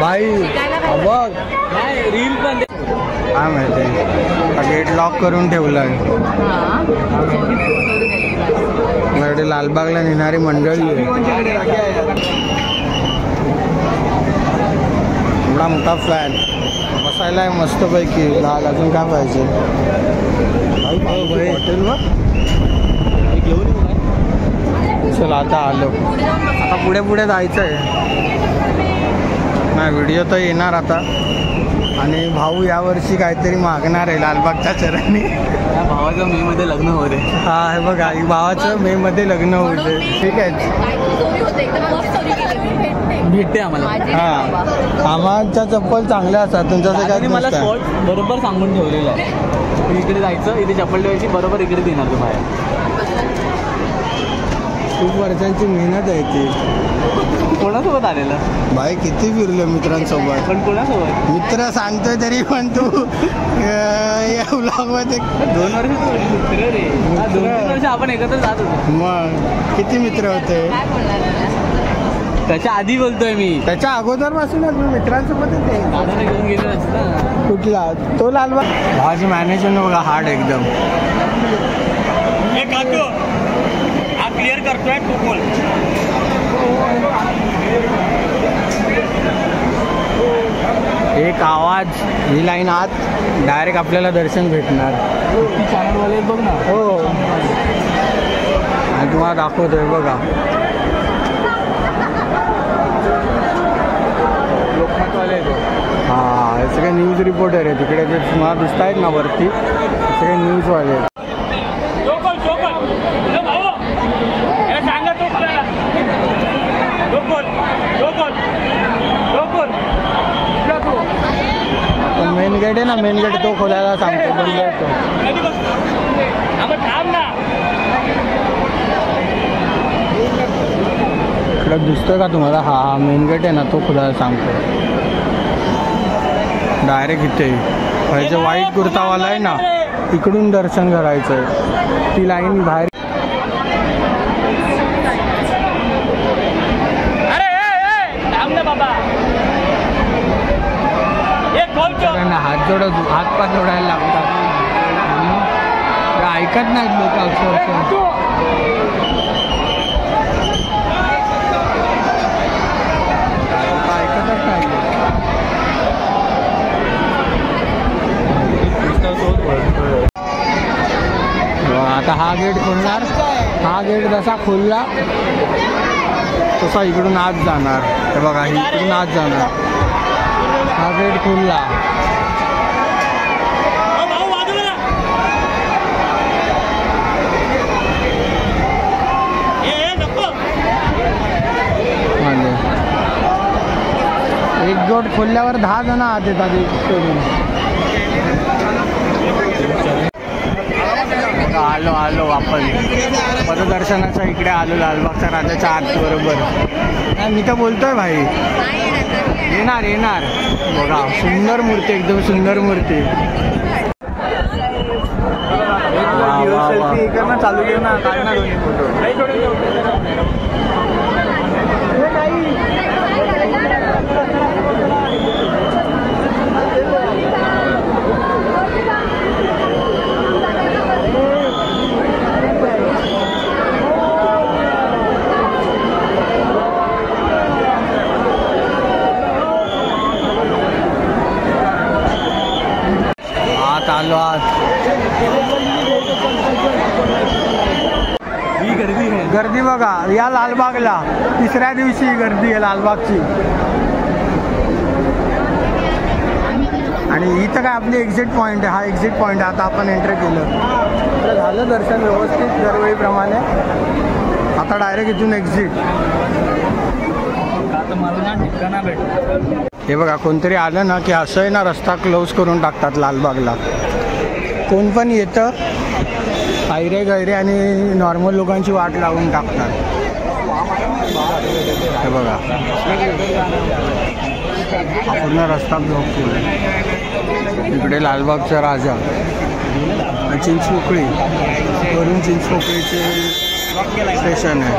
भाई बघ रील पण काय माहिती गेट लॉक करून ठेवलाय. माझ्याकडे लालबागला नेणारी मंडळी आहे. एवढा मोठा फ्लॅट बसायला आहे मस्तपैकी. लाल अजून काय पाहिजे हॉटेलवर. चला आता आलो. आता पुढे पुढे जायचं आहे. नाही व्हिडिओ तर येणार आता. आणि भाऊ यावर्षी काहीतरी मागणार आहे लालबागच्या चरणी. भावाचं मे मध्ये लग्न होते. हा हे बघा भावाचं मे मध्ये लग्न होते. ठीक आहे भेटते आम्हाला. हा आम्हाच्या चप्पल चांगल्या असतात तुमच्यासाठी. काय मला स्पॉट बरोबर सांगून ठेवलेलं आहे. इकडे जायचं इथे चप्पल ठेवायची बरोबर इकडे देणार तू बाहेर. खूप वर्षांची मेहनत आहे ती. कोणासोबत आलेलं भाई किती फिरलो मित्रांसोबत. पण कोणासोबत मित्र सांगतोय तरी पण तू या व्लॉगमध्ये 2 वर्ष मित्र रे. 2-3 वर्ष आपण एकत्र जात होतो. मग किती मित्र होते. त्याच्या आधी बोलतोय मी. त्याच्या अगोदर पासूनच मी मित्रांसोबत दादाने घेऊन गेले नसतं. कुठला तो लालबाग. भावाची मॅनेजमेंट बघा हार्ड एकदम. क्लिअर करतोय तू बोल. एक आवाज ही लाईन आत डायरेक्ट आपल्याला दर्शन भेटणार. चॅनलवाले बघ ना. हो आणि तुम्हाला दाखवतोय बघा. हा हे सगळे न्यूज रिपोर्टर आहे तिकडे जे तुम्हाला दिसत आहेत ना वरती सगळे न्यूजवाले. मेन गेट आहे ना मेन गेट तो खोलायला सांगतो. बंद होतो. इकडे दिसतोय का तुम्हाला. हा हा मेन गेट आहे ना तो खोलायला सांगतो. डायरेक्ट इथे पाहिजे व्हाईट कुर्तावाला आहे ना इकडून दर्शन करायचं आहे. ती लाईन बाहेर. हात पाय जोडायला लागतात. ऐकत नाहीत लोक अक्षरशः. ऐकतच नाही. आता हा गेट खोलणार. हा गेट जसा खोलला तसा इकडून आत जाणार. हे बघा इकडून आत जाणार. हा गेट खोलला. एक गेट खोलल्यावर 10 जण आत येतात. आलो आलो आपण पददर्शनाच्या इकडे आलो लालबागच्या राजाच्या आत बरोबर. मी तर बोलतोय भाई येणार येणार. बघा सुंदर मूर्ती एकदम सुंदर मूर्ती. चालू घेऊ ना काढणार दोन्ही फोटो. आलो आज. ही गर्दी आहे. गर्दी बघा या लालबागला 3ऱ्या दिवशी गर्दी आहे लालबागची. आणि इथं काय आपली एक्झिट पॉईंट आहे. हा एक्झिट पॉईंट आहे. आता आपण एंट्री केलं तर झालं दर्शन व्यवस्थित दरवेळीप्रमाणे. आता डायरेक्ट इथून एक्झिट. आता मला ठिकाणा भेटलं. हे बघा कोणतरी आलं ना की असं आहे ना रस्ता क्लोज करून टाकतात लालबागला. कोण पण येतं पायरे गैरे आणि नॉर्मल लोकांची वाट लावून टाकतात. हे बघा पूर्ण रस्ता ब्लॉक केला. इकडे लालबागचा राजा चिंचपोकळी वरून चिंचपोकळीचे स्टेशन आहे.